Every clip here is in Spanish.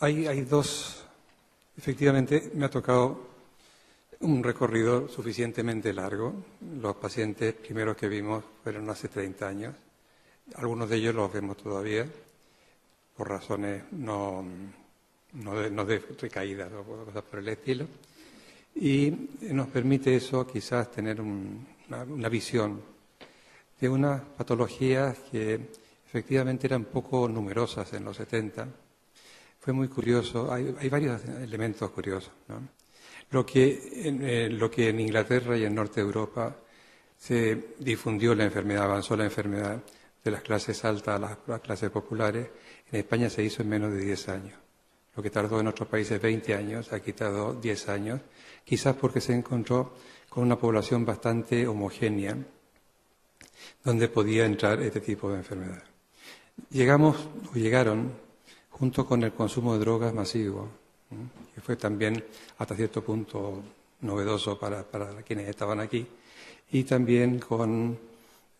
Hay dos, efectivamente me ha tocado un recorrido suficientemente largo. Los pacientes primeros que vimos fueron hace 30 años. Algunos de ellos los vemos todavía, por razones no de recaídas o cosas por el estilo. Y nos permite eso quizás tener una visión de unas patologías que efectivamente eran poco numerosas en los 70. Fue muy curioso, hay varios elementos curiosos, ¿no? Lo que en Inglaterra y en Norte de Europa se difundió la enfermedad, avanzó la enfermedad de las clases altas a las clases populares, en España se hizo en menos de 10 años. Lo que tardó en otros países 20 años, aquí tardó 10 años, quizás porque se encontró con una población bastante homogénea, donde podía entrar este tipo de enfermedad. Llegaron, junto con el consumo de drogas masivo, que fue también hasta cierto punto novedoso para quienes estaban aquí, y también con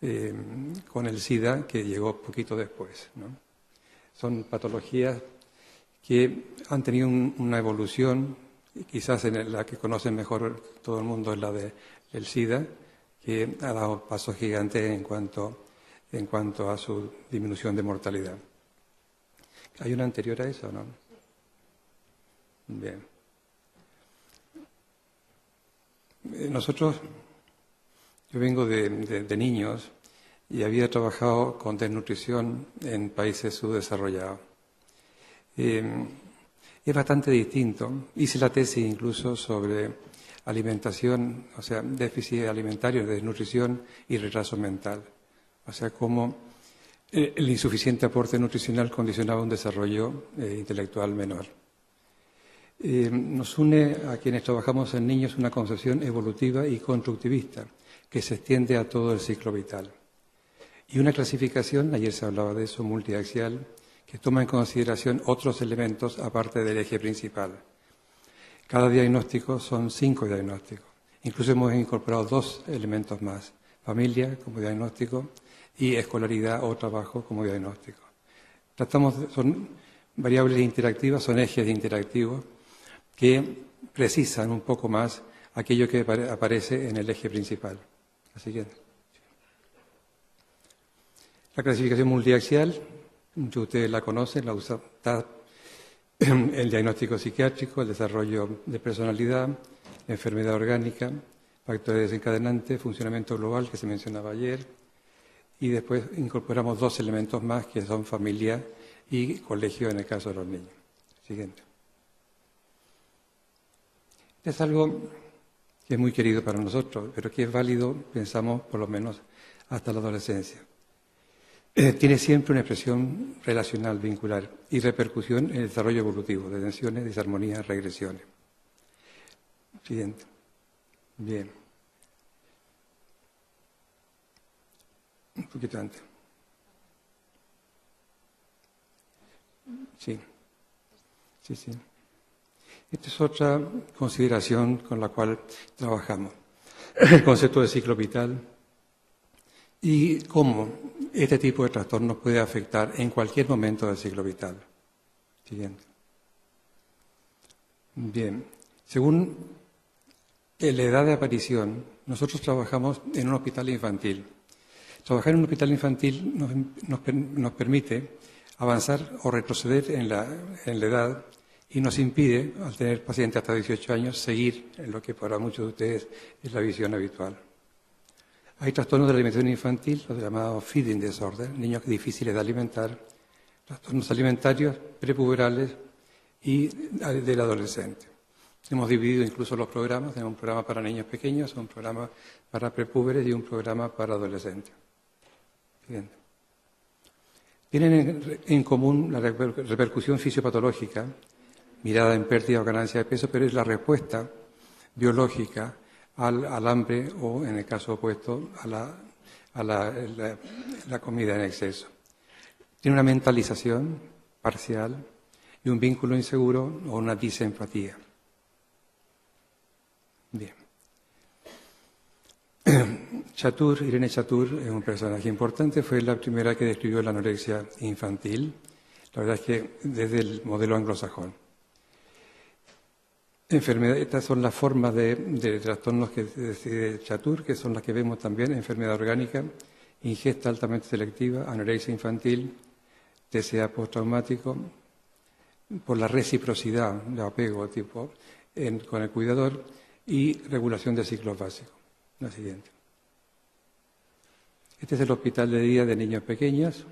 el SIDA, que llegó poquito después, ¿no? Son patologías que han tenido una evolución, quizás la que conoce mejor todo el mundo es la del SIDA, que ha dado pasos gigantes en cuanto a su disminución de mortalidad. ¿Hay una anterior a eso, no? Bien. Yo vengo de niños y había trabajado con desnutrición en países subdesarrollados. Es bastante distinto. Hice la tesis incluso sobre alimentación, o sea, déficit alimentario, desnutrición y retraso mental. O sea, cómo el insuficiente aporte nutricional condicionaba un desarrollo intelectual menor. Nos une a quienes trabajamos en niños una concepción evolutiva y constructivista que se extiende a todo el ciclo vital. Y una clasificación, ayer se hablaba de eso, multiaxial, que toma en consideración otros elementos aparte del eje principal. Cada diagnóstico son 5 diagnósticos. Incluso hemos incorporado 2 elementos más, familia como diagnóstico y escolaridad o trabajo como diagnóstico. Son variables interactivas, son ejes interactivos que precisan un poco más aquello que aparece en el eje principal. La siguiente. La clasificación multiaxial, ustedes la conocen, la usa el diagnóstico psiquiátrico, el desarrollo de personalidad, enfermedad orgánica, factores desencadenantes, funcionamiento global, que se mencionaba ayer, y después incorporamos 2 elementos más, que son familia y colegio en el caso de los niños. Siguiente. Es algo que es muy querido para nosotros, pero que es válido, pensamos, por lo menos hasta la adolescencia. Tiene siempre una expresión relacional, vincular y repercusión en el desarrollo evolutivo, de tensiones, disarmonías, regresiones. Siguiente. Bien. Un poquito antes. Sí. Esta es otra consideración con la cual trabajamos. El concepto de ciclo vital y cómo este tipo de trastornos puede afectar en cualquier momento del ciclo vital. Siguiente. Bien. Según la edad de aparición, nosotros trabajamos en un hospital infantil. Trabajar en un hospital infantil nos permite avanzar o retroceder en la edad y nos impide, al tener pacientes hasta 18 años, seguir en lo que para muchos de ustedes es la visión habitual. Hay trastornos de la alimentación infantil, los llamados feeding disorder, niños difíciles de alimentar, trastornos alimentarios prepuberales y del adolescente. Hemos dividido incluso los programas, tenemos un programa para niños pequeños, un programa para prepúberes y un programa para adolescentes. Siguiente. Tienen en común la repercusión fisiopatológica, mirada en pérdida o ganancia de peso, pero es la respuesta biológica al hambre o, en el caso opuesto, a la comida en exceso. Tiene una mentalización parcial y un vínculo inseguro o una disempatía. Bien. Irene Chatour es un personaje importante, fue la primera que describió la anorexia infantil. La verdad es que desde el modelo anglosajón. Estas son las formas de trastornos que decide Chatoor, que son las que vemos también: enfermedad orgánica, ingesta altamente selectiva, anorexia infantil, TCA postraumático, por la reciprocidad de apego con el cuidador, y regulación de ciclos básicos. La siguiente. Este es el hospital de día de niños pequeños.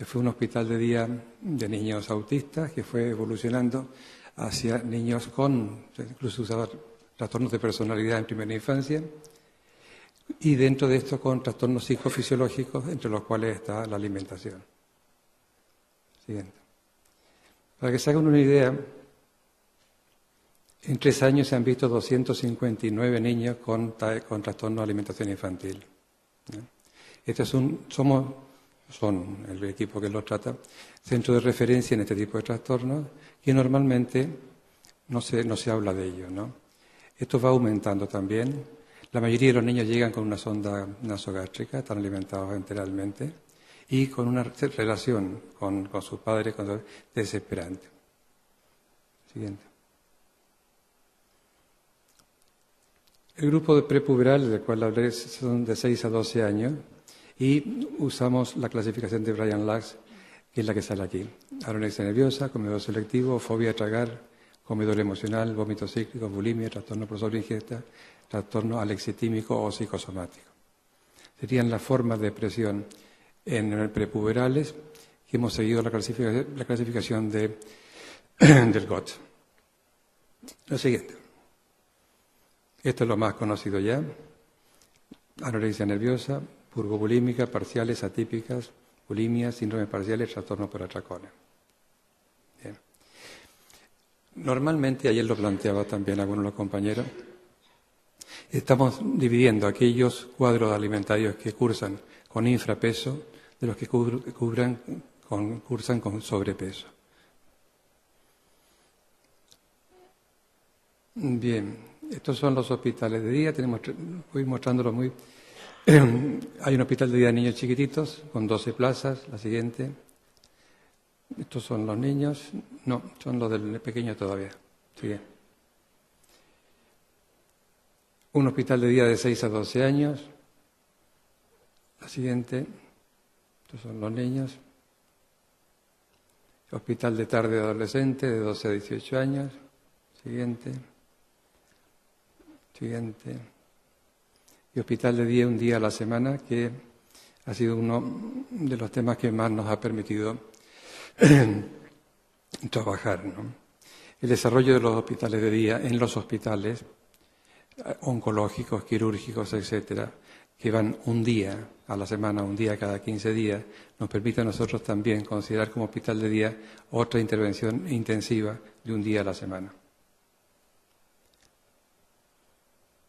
Fue un hospital de día de niños autistas que fue evolucionando hacia niños incluso usaba trastornos de personalidad en primera infancia, y dentro de esto con trastornos psicofisiológicos, entre los cuales está la alimentación. Siguiente. Para que se hagan una idea, en 3 años se han visto 259 niños con trastorno de alimentación infantil. Son el equipo que los trata, centro de referencia en este tipo de trastornos, que normalmente no se habla de ello, ¿no? Esto va aumentando también. La mayoría de los niños llegan con una sonda nasogástrica, están alimentados enteralmente, y con una relación con sus padres desesperante. Siguiente. El grupo de prepuberal, del cual hablé, son de 6 a 12 años, y usamos la clasificación de Brian Lacks, que es la que sale aquí: anorexia nerviosa, comedor selectivo, fobia a tragar, comedor emocional, vómito cíclico, bulimia, trastorno por sobreingesta, trastorno alexitímico o psicosomático. Serían las formas de expresión en prepuberales que hemos seguido la clasificación del GOT. Lo siguiente. Esto es lo más conocido ya: anorexia nerviosa, purgobulímica, parciales, atípicas, bulimia, síndromes parciales, trastorno por atracones. Bien. Normalmente, ayer lo planteaba también algunos de los compañeros, estamos dividiendo aquellos cuadros alimentarios que cursan con infrapeso de los que cursan con sobrepeso. Bien, estos son los hospitales de día. Voy mostrándolo muy... Hay un hospital de día de niños chiquititos con 12 plazas. La siguiente. Estos son los niños. No, son los del pequeño todavía. Sigue. Un hospital de día de 6 a 12 años. La siguiente. Estos son los niños. Hospital de tarde de adolescente de 12 a 18 años. Siguiente. Siguiente. Y hospital de día, un día a la semana, que ha sido uno de los temas que más nos ha permitido trabajar, ¿no? El desarrollo de los hospitales de día en los hospitales oncológicos, quirúrgicos, etcétera, que van un día a la semana, un día cada 15 días, nos permite a nosotros también considerar como hospital de día otra intervención intensiva de un día a la semana.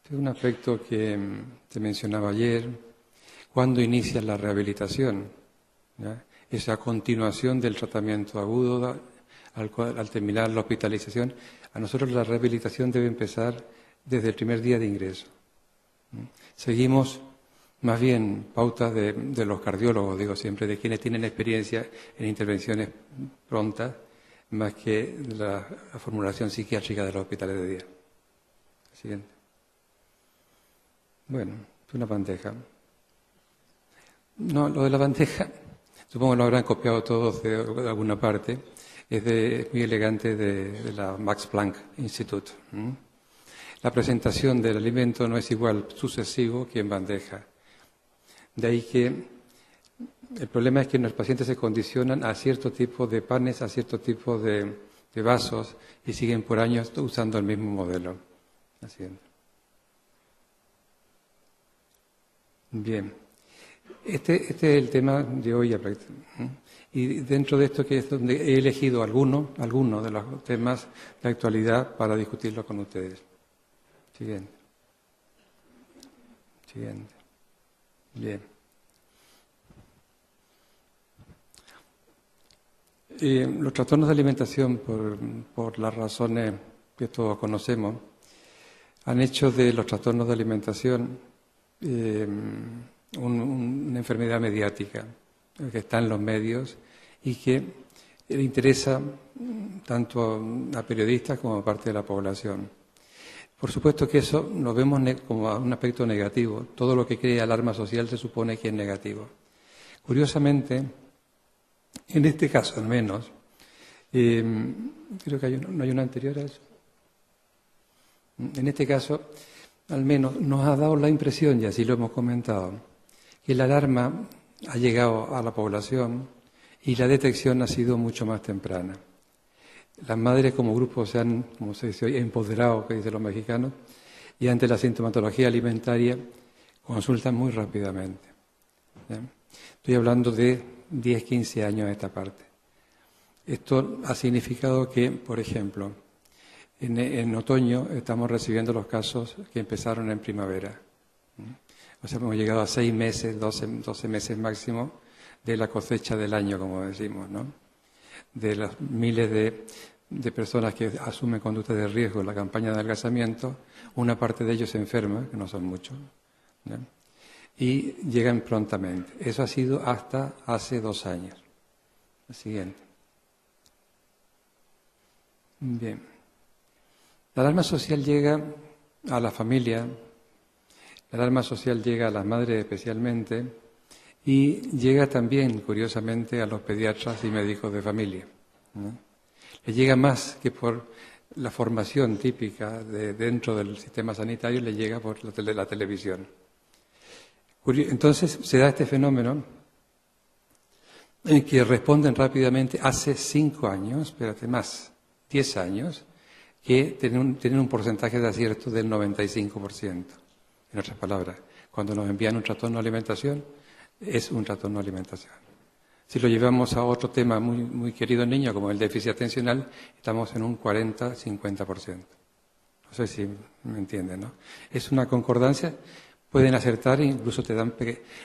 Es un aspecto que te mencionaba ayer: cuando inicia la rehabilitación, ¿ya? Esa continuación del tratamiento agudo al terminar la hospitalización. A nosotros la rehabilitación debe empezar desde el primer día de ingreso. Seguimos más bien pautas de los cardiólogos, digo siempre, de quienes tienen experiencia en intervenciones prontas, más que la formulación psiquiátrica de los hospitales de día. Siguiente. Bueno, es una bandeja. No, lo de la bandeja, supongo que lo habrán copiado todos de alguna parte, es muy elegante de la Max Planck Institute. La presentación del alimento no es igual sucesivo que en bandeja. De ahí que el problema es que los pacientes se condicionan a cierto tipo de panes, a cierto tipo de vasos, y siguen por años usando el mismo modelo. Así es. Bien, este es el tema de hoy. Y dentro de esto, que es donde he elegido algunos de los temas de actualidad para discutirlo con ustedes. Siguiente. Bien. Los trastornos de alimentación, por las razones que todos conocemos, han hecho de los trastornos de alimentación una enfermedad mediática que está en los medios y que le interesa tanto a periodistas como a parte de la población. Por supuesto que eso lo vemos como un aspecto negativo. Todo lo que crea alarma social se supone que es negativo. Curiosamente, en este caso al menos, creo que no hay una anterior a eso. En este caso, al menos, nos ha dado la impresión, y así lo hemos comentado, que la alarma ha llegado a la población y la detección ha sido mucho más temprana. Las madres como grupo se han, como se dice hoy, empoderado, que dicen los mexicanos, y ante la sintomatología alimentaria consultan muy rápidamente. ¿Ya? Estoy hablando de 10, 15 años a esta parte. Esto ha significado que, por ejemplo, en otoño estamos recibiendo los casos que empezaron en primavera. O sea, hemos llegado a 6 meses, 12 meses máximo de la cosecha del año, como decimos, ¿no? De los miles de personas que asumen conductas de riesgo en la campaña de adelgazamiento, una parte de ellos se enferma, que no son muchos, ¿ya? Y llegan prontamente. Eso ha sido hasta hace 2 años. El siguiente. Bien. La alarma social llega a la familia, la alarma social llega a las madres especialmente y llega también, curiosamente, a los pediatras y médicos de familia, ¿no? Le llega más que por la formación típica de dentro del sistema sanitario, le llega por la televisión. Entonces se da este fenómeno en que responden rápidamente hace 5 años, espérate más, 10 años, que tienen un porcentaje de acierto del 95%. En otras palabras, cuando nos envían un trastorno de alimentación, es un trastorno de alimentación. Si lo llevamos a otro tema muy, muy querido en niños, como el déficit atencional, estamos en un 40-50%. No sé si me entienden, ¿no? Es una concordancia, pueden acertar e incluso te dan...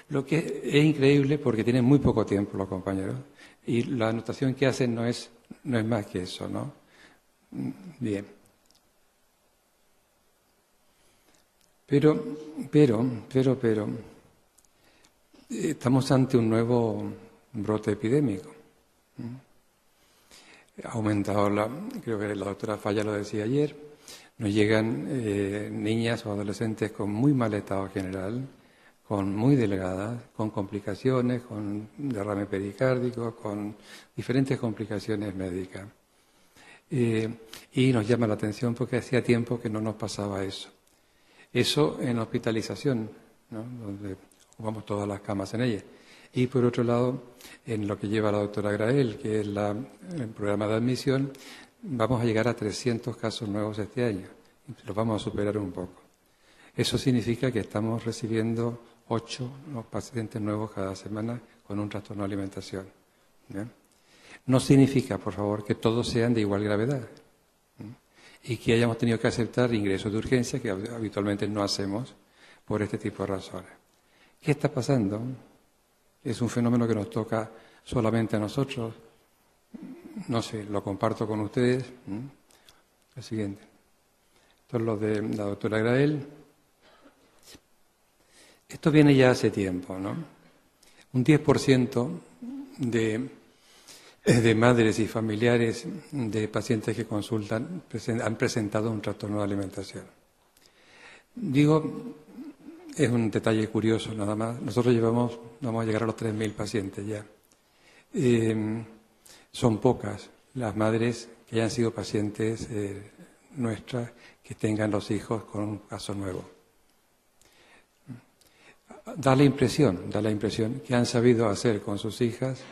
Lo que es increíble porque tienen muy poco tiempo los compañeros y la anotación que hacen no es más que eso, ¿no? Bien. Pero, estamos ante un nuevo brote epidémico. Ha aumentado, creo que la doctora Falla lo decía ayer, nos llegan niñas o adolescentes con muy mal estado general, con muy delgadas, con complicaciones, con derrame pericárdico, con diferentes complicaciones médicas. Y nos llama la atención porque hacía tiempo que no nos pasaba eso. Eso en hospitalización, ¿no? Donde ocupamos todas las camas en ella. Y por otro lado, en lo que lleva la doctora Grael, que es el programa de admisión, vamos a llegar a 300 casos nuevos este año. Los vamos a superar un poco. Eso significa que estamos recibiendo 8 pacientes nuevos cada semana con un trastorno de alimentación. ¿Bien? No significa, por favor, que todos sean de igual gravedad y que hayamos tenido que aceptar ingresos de urgencia que habitualmente no hacemos por este tipo de razones. ¿Qué está pasando? ¿Es un fenómeno que nos toca solamente a nosotros? No sé, lo comparto con ustedes. El siguiente. Esto es lo de la doctora Grael. Esto viene ya hace tiempo, ¿no? Un 10% de madres y familiares de pacientes que consultan han presentado un trastorno de alimentación. Digo, es un detalle curioso nada más. Nosotros vamos a llegar a los 3.000 pacientes ya. Son pocas las madres que hayan sido pacientes nuestras que tengan los hijos con un caso nuevo. Da la impresión que han sabido hacer con sus hijas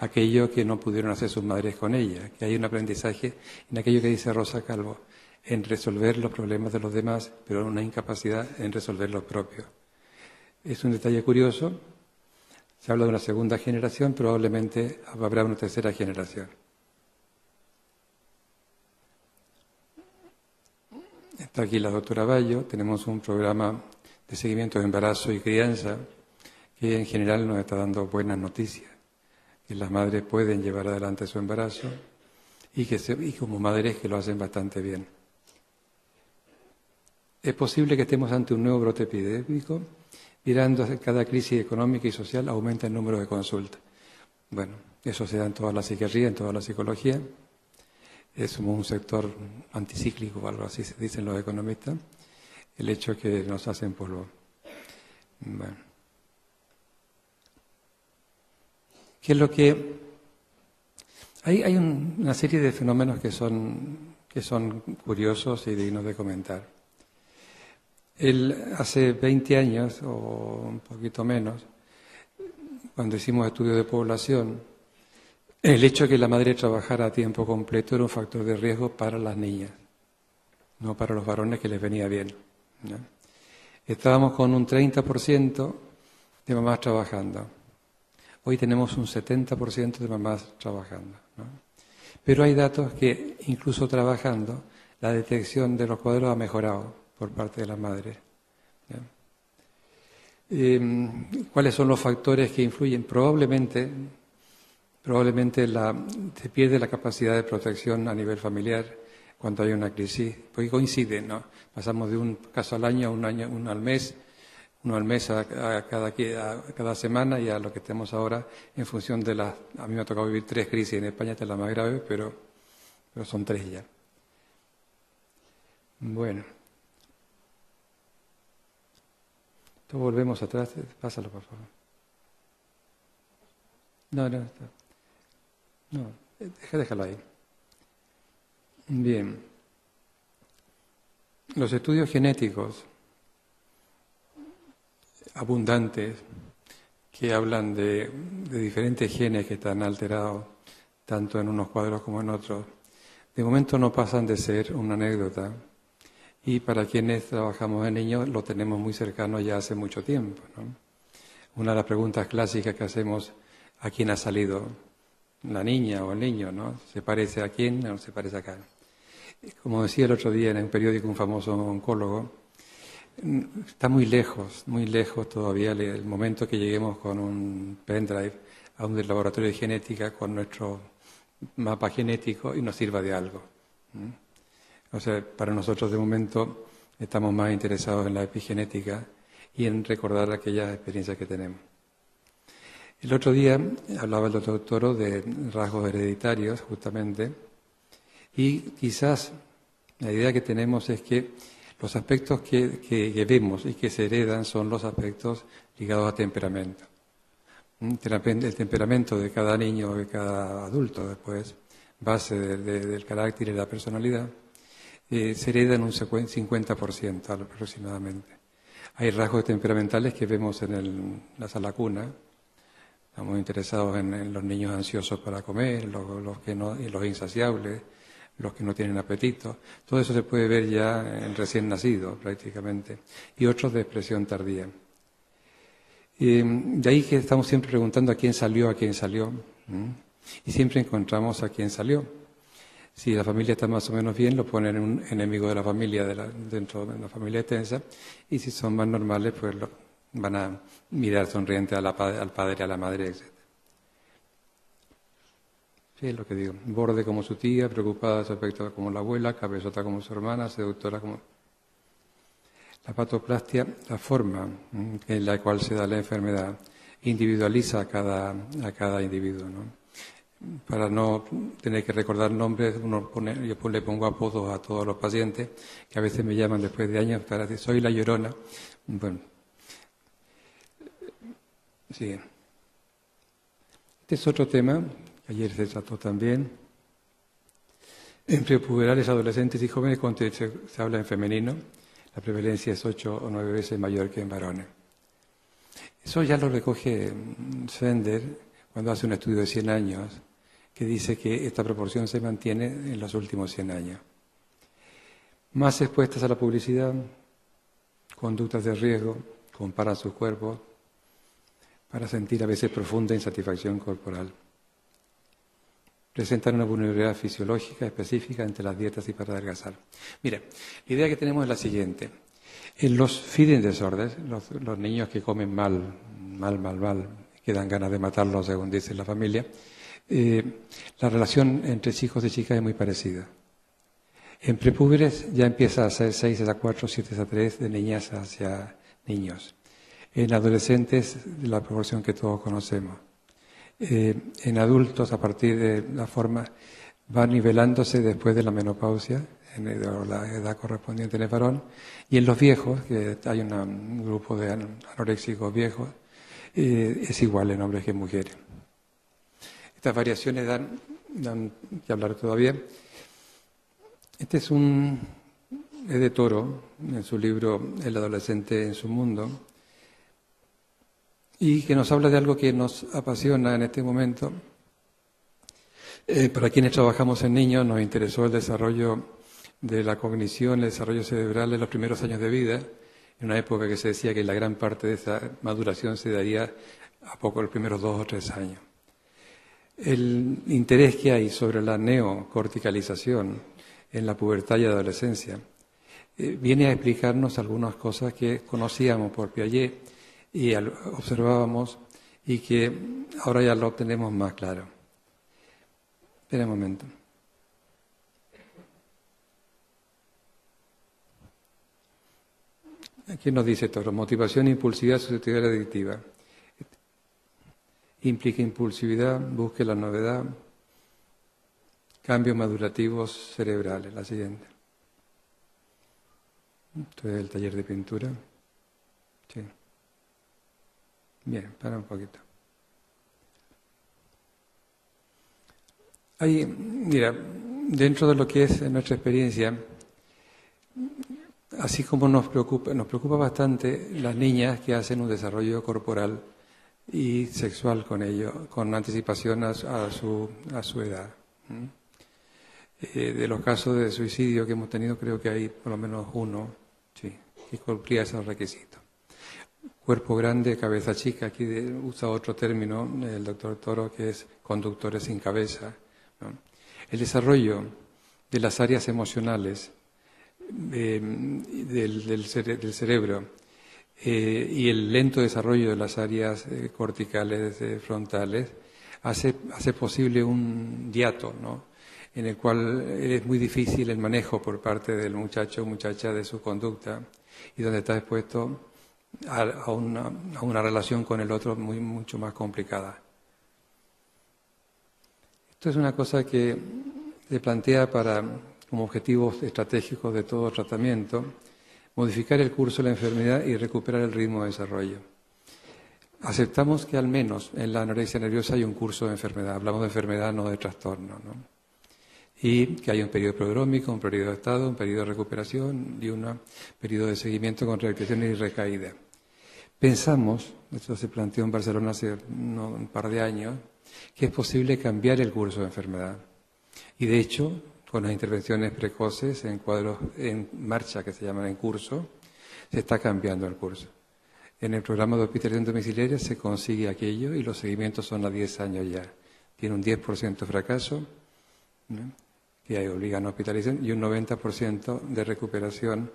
aquello que no pudieron hacer sus madres con ellas, que hay un aprendizaje en aquello que dice Rosa Calvo, en resolver los problemas de los demás, pero una incapacidad en resolver los propios. Es un detalle curioso. Se habla de una segunda generación, probablemente habrá una tercera generación. Está aquí la doctora Bayo. Tenemos un programa de seguimiento de embarazo y crianza que en general nos está dando buenas noticias, que las madres pueden llevar adelante su embarazo y como madres que lo hacen bastante bien. Es posible que estemos ante un nuevo brote epidémico. Mirando cada crisis económica y social aumenta el número de consultas. Bueno, Eso se da en toda la psiquiatría, en toda la psicología. Es como un sector anticíclico, o algo así se dicen los economistas. El hecho que nos hacen polvo. Bueno. ¿Qué es lo que...? Hay una serie de fenómenos que son curiosos y dignos de comentar. Hace 20 años, o un poquito menos, cuando hicimos estudios de población, el hecho de que la madre trabajara a tiempo completo era un factor de riesgo para las niñas, no para los varones, que les venía bien, ¿no? Estábamos con un 30% de mamás trabajando. Hoy tenemos un 70% de mamás trabajando, ¿no? Pero hay datos que, incluso trabajando, la detección de los cuadros ha mejorado por parte de las madres, ¿no? ¿Cuáles son los factores que influyen? Probablemente se pierde la capacidad de protección a nivel familiar cuando hay una crisis, porque coincide, ¿no? Pasamos de un caso al año, uno al mes a cada semana, y a lo que tenemos ahora en función de a mí me ha tocado vivir 3 crisis en España, esta es la más grave, pero son 3 ya. Bueno. Entonces volvemos atrás, pásalo por favor. No, déjalo ahí. Bien. Los estudios genéticos abundantes que hablan de diferentes genes que están alterados tanto en unos cuadros como en otros, de momento no pasan de ser una anécdota, y para quienes trabajamos en niños lo tenemos muy cercano ya hace mucho tiempo, ¿no? Una de las preguntas clásicas que hacemos: ¿a quién ha salido la niña o el niño, ¿no? ¿Se parece a quién o no se parece a acá? Como decía el otro día en un periódico un famoso oncólogo, está muy lejos todavía el momento que lleguemos con un pendrive a un laboratorio de genética con nuestro mapa genético y nos sirva de algo. O sea, para nosotros de momento estamos más interesados en la epigenética y en recordar aquellas experiencias que tenemos. El otro día hablaba el doctor Toro de rasgos hereditarios, justamente, y quizás la idea que tenemos es que los aspectos que vemos y que se heredan son los aspectos ligados a temperamento. El temperamento de cada niño o de cada adulto, después, base del carácter y de la personalidad, se hereda en un 50% aproximadamente. Hay rasgos temperamentales que vemos en la sala cuna. Estamos interesados en los niños ansiosos para comer, los insaciables, los que no tienen apetito. Todo eso se puede ver ya en recién nacido, prácticamente. Y otros de expresión tardía. De ahí que estamos siempre preguntando a quién salió. Y siempre encontramos a quién salió. Si la familia está más o menos bien, lo ponen en un enemigo de la familia dentro de la familia extensa. Y si son más normales, pues van a mirar sonriente al padre, a la madre, etc. Sí, es lo que digo. Borde como su tía, preocupada de su aspecto como la abuela, cabezota como su hermana, seductora como... La patoplastia, la forma en la cual se da la enfermedad, individualiza a cada individuo, ¿no? Para no tener que recordar nombres, yo le pongo apodos a todos los pacientes, que a veces me llaman después de años para decir, soy la Llorona. Bueno, sí. Este es otro tema, que ayer se trató también. En prepuberales, adolescentes y jóvenes, cuando se habla en femenino, la prevalencia es 8 o 9 veces mayor que en varones. Eso ya lo recoge Sender cuando hace un estudio de 100 años, que dice que esta proporción se mantiene en los últimos 100 años. Más expuestas a la publicidad, conductas de riesgo, comparan sus cuerpos para sentir a veces profunda insatisfacción corporal. Presentan una vulnerabilidad fisiológica específica ante las dietas y para adelgazar. Mira, la idea que tenemos es la siguiente. En los feeding disorders, los niños que comen mal, que dan ganas de matarlos, según dice la familia, la relación entre chicos y chicas es muy parecida. En prepúberes ya empieza a ser 6:4, 7:3 de niñas hacia niños. En adolescentes, la proporción que todos conocemos. En adultos, a partir de la forma, va nivelándose después de la menopausia, en la edad correspondiente en el varón, y en los viejos, que hay un grupo de anoréxicos viejos, es igual en hombres que en mujeres. Estas variaciones dan que hablar todavía. Este es de Toro, en su libro El adolescente en su mundo, y que nos habla de algo que nos apasiona en este momento. Para quienes trabajamos en niños nos interesó el desarrollo de la cognición, el desarrollo cerebral en los primeros años de vida, en una época que se decía que la gran parte de esa maduración se daría a poco los primeros 2 o 3 años. El interés que hay sobre la neocorticalización en la pubertad y adolescencia viene a explicarnos algunas cosas que conocíamos por Piaget y observábamos y que ahora ya lo tenemos más claro. Espera un momento. Aquí nos dice Toro, motivación, impulsividad, susceptibilidad adictiva. Implica impulsividad, busque la novedad, cambios madurativos cerebrales. La siguiente. Esto es el taller de pintura. Sí. Bien, para un poquito. Ahí, mira, dentro de lo que es nuestra experiencia, así como nos preocupa bastante las niñas que hacen un desarrollo corporal y sexual con ello, con anticipación a su edad. De los casos de suicidio que hemos tenido, creo que hay por lo menos uno, sí, que cumplía esos requisitos. Cuerpo grande, cabeza chica, aquí usa otro término, el doctor Toro, que es conductores sin cabeza, ¿no? El desarrollo de las áreas emocionales del cerebro y el lento desarrollo de las áreas corticales frontales hace posible un hiato, ¿no? En el cual es muy difícil el manejo por parte del muchacho o muchacha de su conducta y donde está expuesto a una relación con el otro mucho más complicada. Esto es una cosa que se plantea como objetivos estratégicos de todo tratamiento, modificar el curso de la enfermedad y recuperar el ritmo de desarrollo. Aceptamos que al menos en la anorexia nerviosa hay un curso de enfermedad, hablamos de enfermedad, no de trastorno, ¿no? Y que hay un periodo prodrómico, un periodo de estado, un periodo de recuperación y un periodo de seguimiento con recreaciones y recaída. Pensamos, esto se planteó en Barcelona hace un par de años, que es posible cambiar el curso de enfermedad. Y de hecho, con las intervenciones precoces en cuadros en marcha, que se llaman en curso, se está cambiando el curso. En el programa de hospitalización domiciliaria se consigue aquello y los seguimientos son a 10 años ya. Tiene un 10% de fracaso, ¿no?, que obligan a hospitalización, y un 90% de recuperación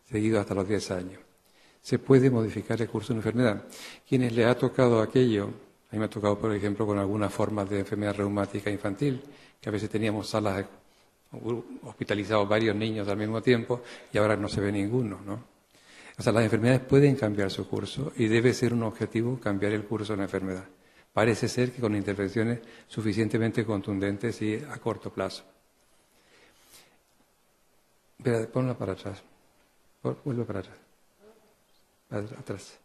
seguido hasta los 10 años. Se puede modificar el curso de una enfermedad. Quienes les ha tocado aquello, a mí me ha tocado, por ejemplo, con algunas formas de enfermedad reumática infantil, que a veces teníamos salas hospitalizados varios niños al mismo tiempo y ahora no se ve ninguno, ¿no? O sea, las enfermedades pueden cambiar su curso y debe ser un objetivo cambiar el curso de la enfermedad. Parece ser que con intervenciones suficientemente contundentes y a corto plazo. Espera, ponla para atrás. Vuelve para atrás. Atrás.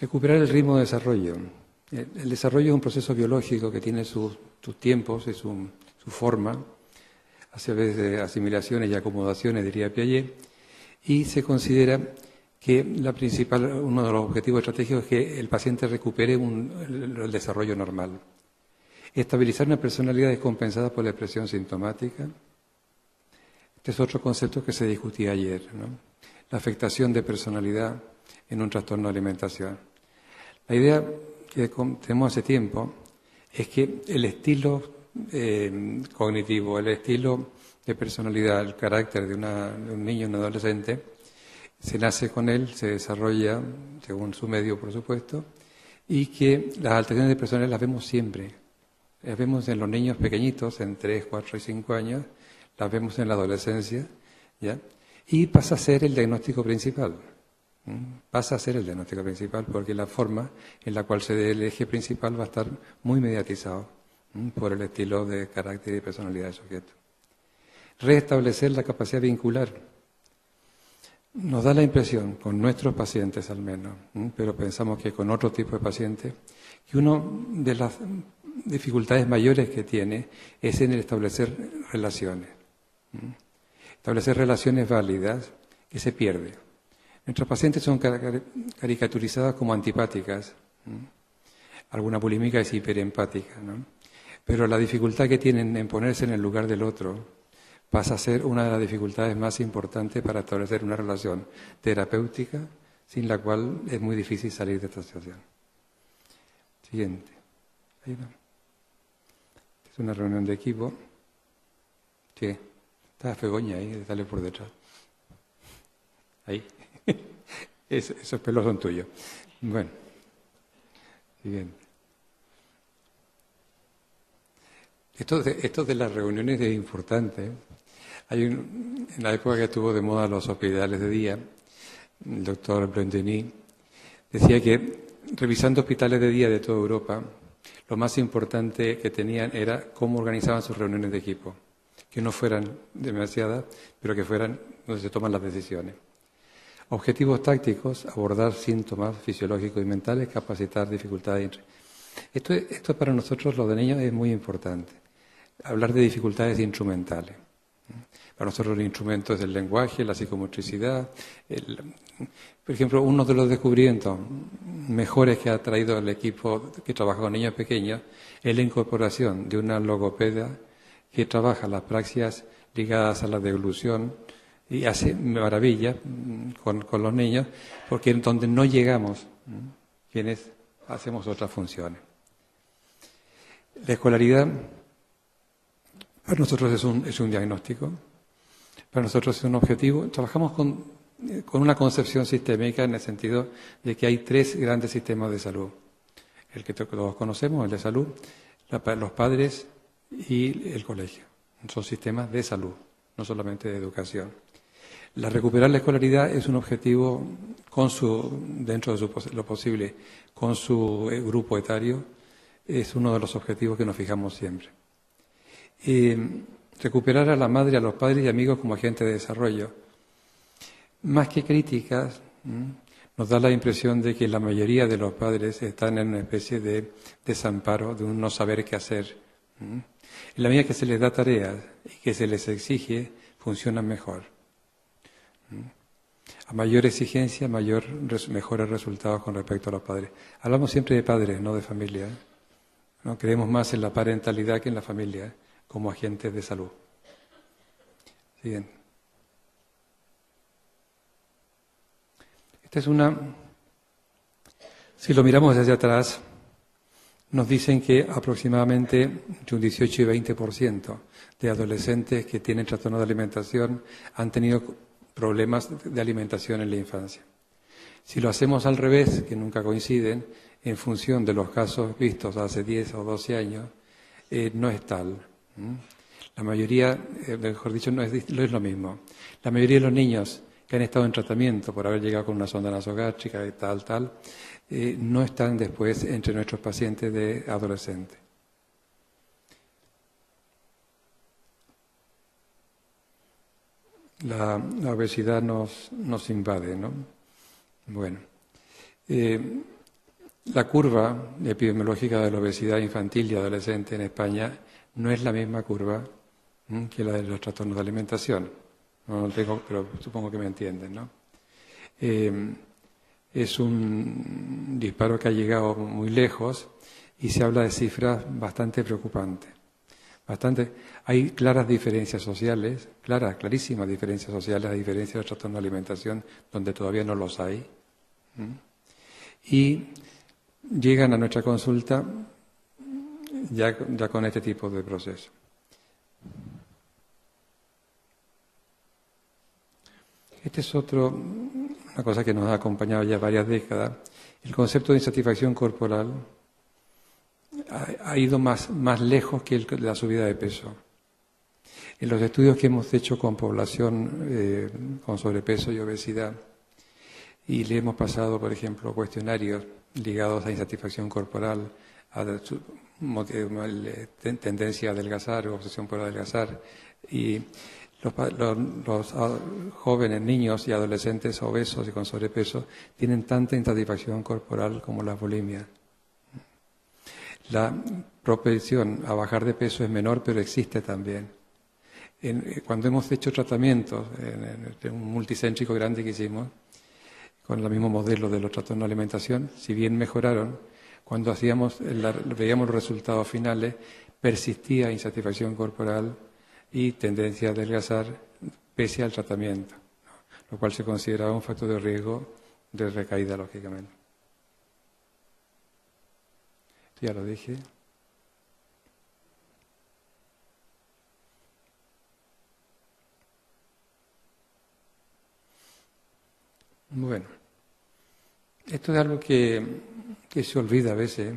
Recuperar el ritmo de desarrollo. El desarrollo es un proceso biológico que tiene sus tiempos y su forma, a través de asimilaciones y acomodaciones, diría Piaget, y se considera que uno de los objetivos estratégicos es que el paciente recupere el desarrollo normal. Estabilizar una personalidad descompensada por la expresión sintomática. Este es otro concepto que se discutía ayer, ¿no? La afectación de personalidad en un trastorno de alimentación. La idea que tenemos hace tiempo es que el estilo cognitivo, el estilo de personalidad, el carácter de un niño, un adolescente, se nace con él, se desarrolla según su medio, por supuesto, y que las alteraciones de personalidad las vemos siempre. Las vemos en los niños pequeñitos, en 3, 4 y 5 años, las vemos en la adolescencia, ¿ya? Y pasa a ser el diagnóstico principal. Pasa a ser el diagnóstico principal porque la forma en la cual se dé el eje principal va a estar muy mediatizado por el estilo de carácter y personalidad del sujeto. Restablecer la capacidad vincular. Nos da la impresión, con nuestros pacientes al menos, pero pensamos que con otro tipo de pacientes, que una de las dificultades mayores que tiene es en el establecer relaciones. Establecer relaciones válidas que se pierde. Nuestros pacientes son caricaturizadas como antipáticas. Alguna bulímica es hiperempática, ¿no? Pero la dificultad que tienen en ponerse en el lugar del otro pasa a ser una de las dificultades más importantes para establecer una relación terapéutica, sin la cual es muy difícil salir de esta situación. Siguiente. Ahí va. Es una reunión de equipo. ¿Qué? Está Fegoña ahí, dale por detrás. Ahí. Esos pelos son tuyos. Bueno. Siguiente. Esto de las reuniones es importante. En la época que estuvo de moda los hospitales de día, el doctor Blondeny decía que revisando hospitales de día de toda Europa, lo más importante que tenían era cómo organizaban sus reuniones de equipo, que no fueran demasiadas, pero que fueran donde se toman las decisiones. Objetivos tácticos, abordar síntomas fisiológicos y mentales, capacitar dificultades. Esto para nosotros los de niños es muy importante. Hablar de dificultades instrumentales. Para nosotros el instrumento es el lenguaje, la psicomotricidad. Por ejemplo, uno de los descubrimientos mejores que ha traído el equipo que trabaja con niños pequeños es la incorporación de una logopeda que trabaja las praxias ligadas a la deglución y hace maravillas con los niños, porque en donde no llegamos, quienes hacemos otras funciones. La escolaridad para nosotros es un diagnóstico, para nosotros es un objetivo. Trabajamos con una concepción sistémica en el sentido de que hay 3 grandes sistemas de salud. El que todos conocemos, el de salud, los padres y el colegio. Son sistemas de salud, no solamente de educación. Recuperar la escolaridad es un objetivo dentro de lo posible, con su grupo etario, es uno de los objetivos que nos fijamos siempre. Recuperar a la madre, a los padres y amigos como agentes de desarrollo. Más que críticas, nos da la impresión de que la mayoría de los padres están en una especie de desamparo, de un no saber qué hacer. En la medida que se les da tareas y que se les exige, funcionan mejor. A mayor exigencia, mejores resultados con respecto a los padres. Hablamos siempre de padres, no de familia. ¿No? Creemos más en la parentalidad que en la familia, como agentes de salud. Siguiente. Esta es si lo miramos desde atrás, nos dicen que aproximadamente entre un 18 y 20% de adolescentes que tienen trastorno de alimentación han tenido problemas de alimentación en la infancia. Si lo hacemos al revés, que nunca coinciden, en función de los casos vistos hace 10 o 12 años, no es tal. La mayoría, mejor dicho, no es lo mismo. La mayoría de los niños que han estado en tratamiento por haber llegado con una sonda nasogástrica y tal, no están después entre nuestros pacientes de adolescentes. La obesidad nos invade, ¿no? Bueno, la curva epidemiológica de la obesidad infantil y adolescente en España no es la misma curva que la de los trastornos de alimentación. No lo tengo, pero supongo que me entienden, ¿no? Es un disparo que ha llegado muy lejos y se habla de cifras bastante preocupantes. Hay claras diferencias sociales, clarísimas diferencias sociales, a diferencia del trastorno de alimentación, donde todavía no los hay. Y llegan a nuestra consulta ya con este tipo de proceso. Este es una cosa que nos ha acompañado ya varias décadas. El concepto de insatisfacción corporal ha ido más lejos que la subida de peso. En los estudios que hemos hecho con población con sobrepeso y obesidad, y le hemos pasado, por ejemplo, cuestionarios ligados a insatisfacción corporal, a tendencia a adelgazar o obsesión por adelgazar, y los jóvenes, niños y adolescentes obesos y con sobrepeso tienen tanta insatisfacción corporal como la bulimia. La propensión a bajar de peso es menor, pero existe también. Cuando hemos hecho tratamientos, en un multicéntrico grande que hicimos, con el mismo modelo de los trastornos de alimentación, si bien mejoraron, cuando veíamos los resultados finales, persistía insatisfacción corporal y tendencia a adelgazar pese al tratamiento, ¿no? Lo cual se consideraba un factor de riesgo de recaída, lógicamente. Esto ya lo dije. Bueno, esto es algo que se olvida a veces,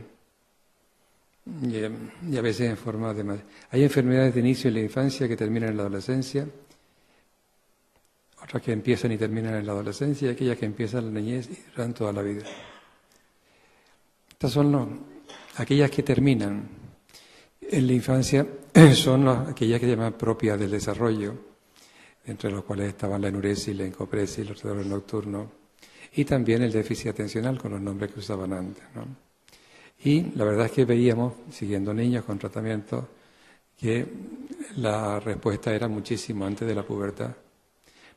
y a veces en forma de... Hay enfermedades de inicio en la infancia que terminan en la adolescencia, otras que empiezan y terminan en la adolescencia, y aquellas que empiezan en la niñez y duran toda la vida. Estas son aquellas que terminan en la infancia, son aquellas que se llaman propias del desarrollo, entre los cuales estaban la enuresis, la encopresis, los dolores nocturnos, y también el déficit atencional con los nombres que usaban antes, ¿no? Y la verdad es que veíamos, siguiendo niños con tratamiento, que la respuesta era muchísimo antes de la pubertad.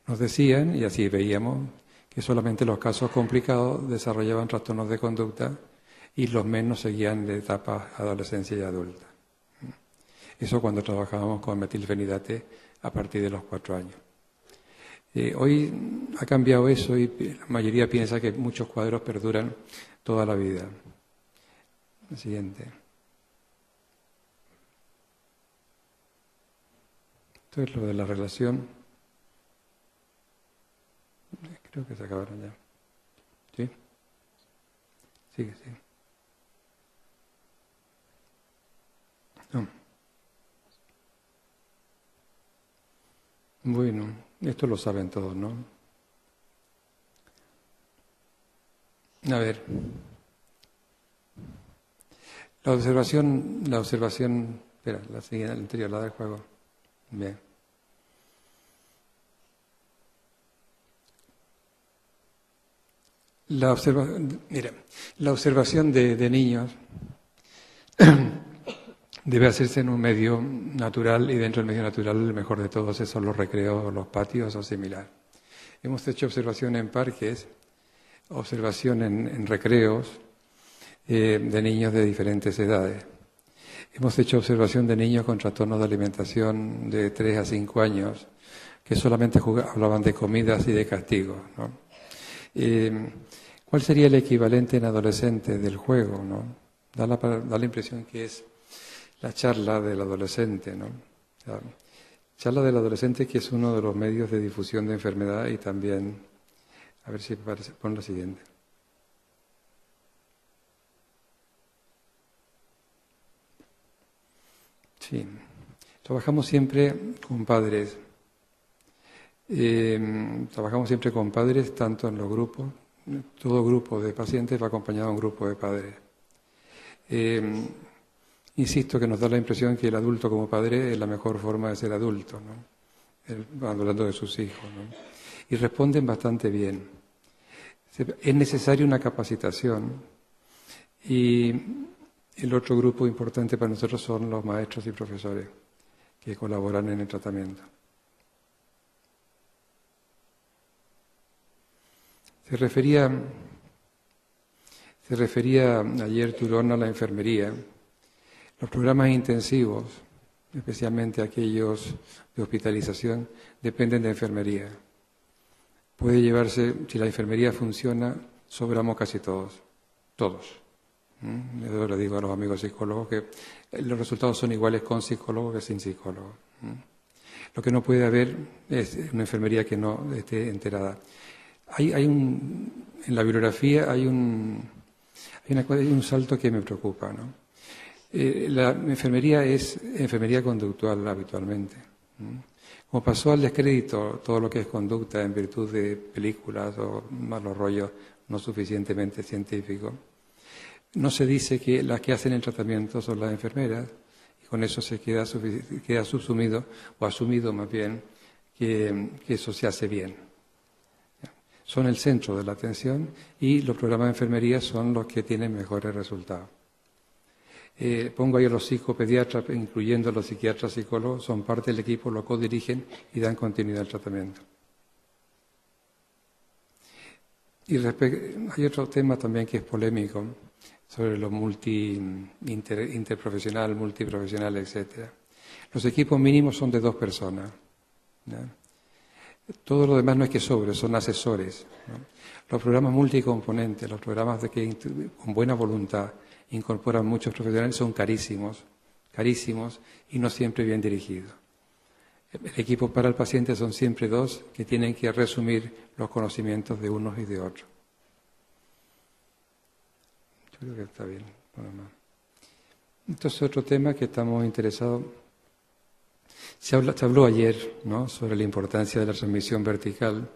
Nos decían, y así veíamos, que solamente los casos complicados desarrollaban trastornos de conducta y los menos seguían de etapa adolescencia y adulta. Eso cuando trabajábamos con metilfenidate a partir de los 4 años. Hoy ha cambiado eso y la mayoría piensa que muchos cuadros perduran toda la vida. El siguiente. Esto es lo de la relación. Creo que se acabaron ya. ¿Sí? Sigue, sí. No. Bueno, esto lo saben todos, ¿no? A ver. La observación, espera, la siguiente, la anterior, la del juego. Bien. La observación de niños debe hacerse en un medio natural, y dentro del medio natural el mejor de todos son los recreos, los patios o similar. Hemos hecho observación en parques, observación en recreos de niños de diferentes edades. Hemos hecho observación de niños con trastornos de alimentación de 3 a 5 años, que solamente hablaban de comidas y de castigos, ¿no? ¿Cuál sería el equivalente en adolescentes del juego, ¿no? Da la impresión que es la charla del adolescente, ¿no? La charla del adolescente, que es uno de los medios de difusión de enfermedad, y también, a ver si pon la siguiente. Sí, trabajamos siempre con padres. Tanto en los grupos, todo grupo de pacientes va acompañado de un grupo de padres. Insisto que nos da la impresión que el adulto como padre es la mejor forma de ser adulto, ¿no? Hablando de sus hijos, ¿no? Y responden bastante bien. Es necesaria una capacitación, y el otro grupo importante para nosotros son los maestros y profesores que colaboran en el tratamiento. Se refería ayer Turón a la enfermería. Los programas intensivos, especialmente aquellos de hospitalización, dependen de enfermería. Puede llevarse, si la enfermería funciona, sobramos casi todos. Yo le digo a los amigos psicólogos que los resultados son iguales con psicólogos que sin psicólogos. Lo que no puede haber es una enfermería que no esté enterada. En la bibliografía hay un salto que me preocupa, ¿no? La enfermería es enfermería conductual habitualmente. Como pasó al descrédito todo lo que es conducta en virtud de películas o malos rollos no suficientemente científicos, no se dice que las que hacen el tratamiento son las enfermeras, y con eso se queda subsumido, o asumido más bien, que eso se hace bien. Son el centro de la atención y los programas de enfermería son los que tienen mejores resultados. Pongo ahí a los psicopediatras, incluyendo a los psiquiatras, psicólogos, son parte del equipo, lo codirigen y dan continuidad al tratamiento. Y hay otro tema también que es polémico, sobre lo interprofesional, multiprofesional, etc. Los equipos mínimos son de 2 personas, ¿no? Todo lo demás no es que sobre, son asesores, ¿no? Los programas multicomponentes, los programas que con buena voluntad incorporan muchos profesionales son carísimos y no siempre bien dirigidos. El equipo para el paciente son siempre 2 que tienen que resumir los conocimientos de unos y de otros. Yo creo que está bien. Entonces, otro tema que estamos interesados. Se habló ayer, ¿no?, sobre la importancia de la transmisión vertical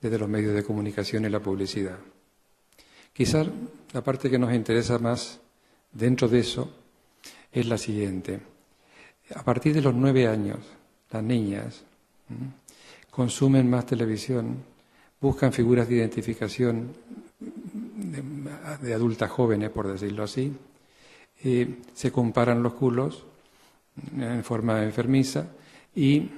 desde los medios de comunicación y la publicidad. Quizás la parte que nos interesa más dentro de eso es la siguiente. A partir de los 9 años, las niñas consumen más televisión, buscan figuras de identificación de adultas jóvenes, por decirlo así, se comparan los culos en forma enfermiza y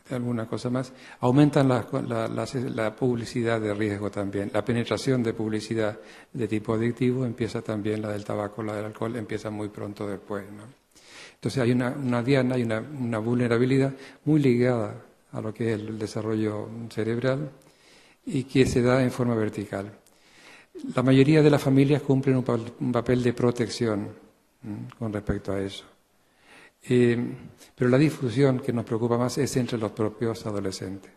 alguna cosa más, aumentan la publicidad de riesgo también. La penetración de publicidad de tipo adictivo empieza también, la del tabaco, la del alcohol, empieza muy pronto después, ¿no? Entonces hay una diana, hay una vulnerabilidad muy ligada a lo que es el desarrollo cerebral y que se da en forma vertical. La mayoría de las familias cumplen un papel de protección con respecto a eso. Pero la difusión que nos preocupa más es entre los propios adolescentes.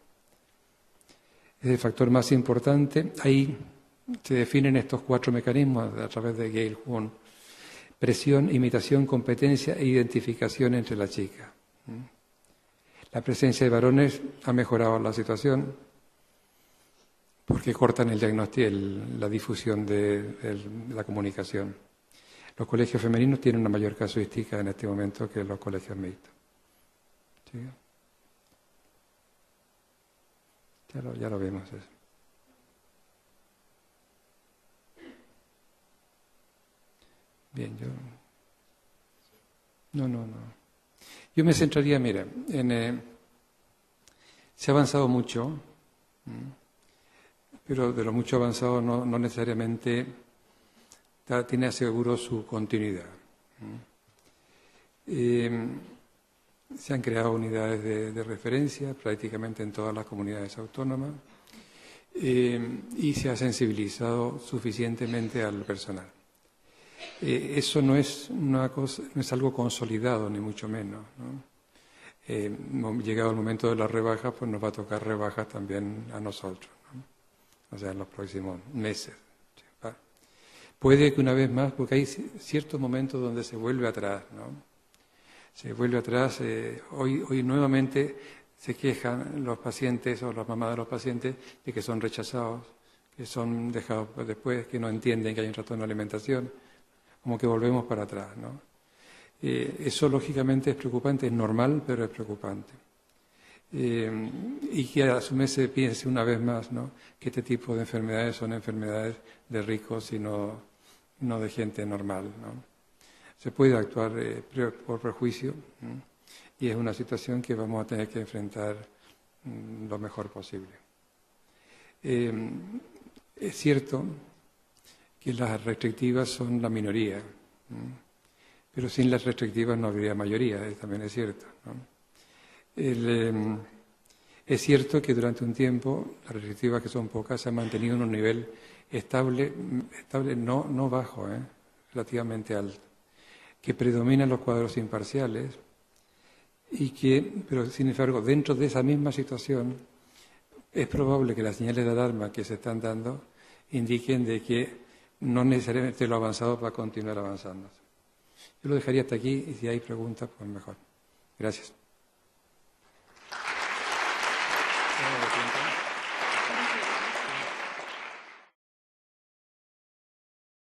Es el factor más importante. Ahí se definen estos 4 mecanismos a través de Gail Huon: presión, imitación, competencia e identificación entre las chicas. La presencia de varones ha mejorado la situación porque cortan el diagnóstico, la difusión de la comunicación. Los colegios femeninos tienen una mayor casuística en este momento que los colegios mixtos. ¿Sí? Ya lo vemos eso. Bien, No. Yo me centraría, mira, se ha avanzado mucho, pero de lo mucho avanzado no necesariamente tiene aseguro su continuidad. Se han creado unidades de referencia prácticamente en todas las comunidades autónomas y se ha sensibilizado suficientemente al personal. Eso no es algo consolidado, ni mucho menos, ¿no? Llegado el momento de la rebaja, pues nos va a tocar rebajas también a nosotros, ¿no? O sea, en los próximos meses. Puede que una vez más, porque hay ciertos momentos donde se vuelve atrás, ¿no? Se vuelve atrás. Hoy nuevamente se quejan los pacientes o las mamás de los pacientes de que son rechazados, que son dejados después, que no entienden que hay un trastorno de alimentación, como que volvemos para atrás, ¿no? Eso lógicamente es preocupante, es normal, pero es preocupante. Y que a su vez se piense una vez más, ¿no?, que este tipo de enfermedades son enfermedades de ricos y no de gente normal, ¿no? Se puede actuar por prejuicio, ¿no?, y es una situación que vamos a tener que enfrentar lo mejor posible. Es cierto que las restrictivas son la minoría, ¿no?, pero sin las restrictivas no habría mayoría, también es cierto, ¿no? Es cierto que durante un tiempo las restrictivas, que son pocas, se han mantenido en un nivel estable no bajo, relativamente alto, que predominan los cuadros imparciales pero sin embargo dentro de esa misma situación es probable que las señales de alarma que se están dando indiquen de que no necesariamente lo avanzado va a continuar avanzando. Yo lo dejaría hasta aquí y si hay preguntas, pues mejor. Gracias.